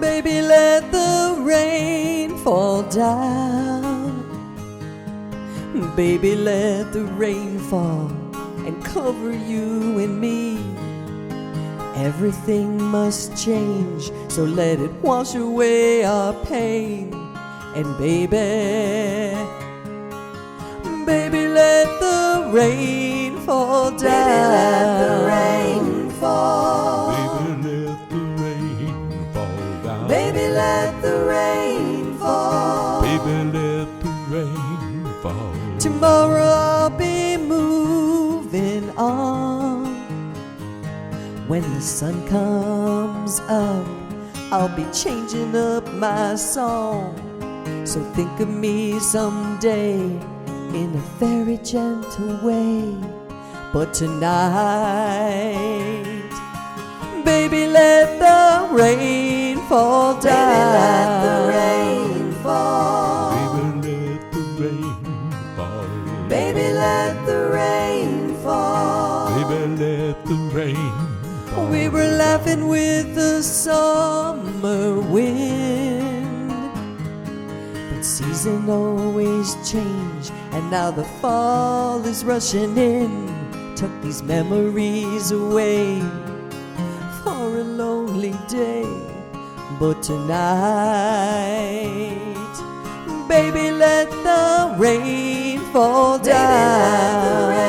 Baby, let the rain fall down. Baby, let the rain fall and cover you and me. Everything must change, so let it wash away our pain. And baby, baby, let the rain fall down. Baby, let the rain fall. Baby, let the rain fall down. Baby, let the rain fall. Baby, let the rain fall. Tomorrow I'll be moving on. When the sun comes up, I'll be changing up my song. So think of me someday in a very gentle way. But tonight, baby, let the rain fall down. Baby, let the rain fall. Baby, let the rain fall. Baby, let the rain fall. Baby, let the rain fall. We were laughing with the summer wind, but seasons always change, and now the fall is rushing in. Tuck these memories away for a lonely day. But tonight, baby, let the rain fall down.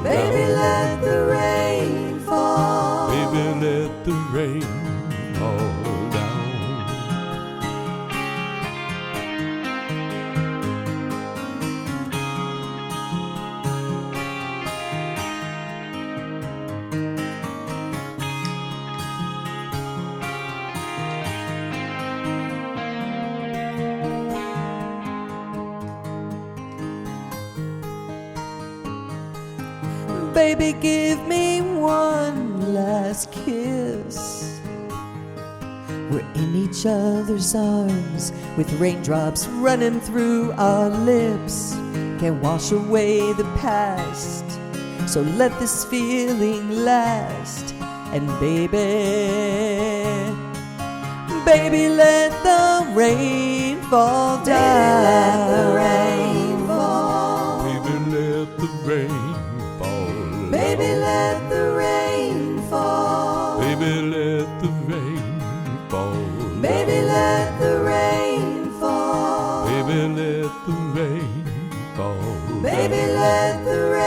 Baby, let the rain fall. Baby, let the rain fall down. Baby, give me one last kiss. We're in each other's arms with raindrops running through our lips. Can't wash away the past, so let this feeling last. And baby, baby, let the rain fall down. Let the rain fall. Baby, let the rain fall. Baby, let the rain fall. Baby, let the rain fall. Baby, let the rain fall. Baby, let the rain fall. Baby, let the rain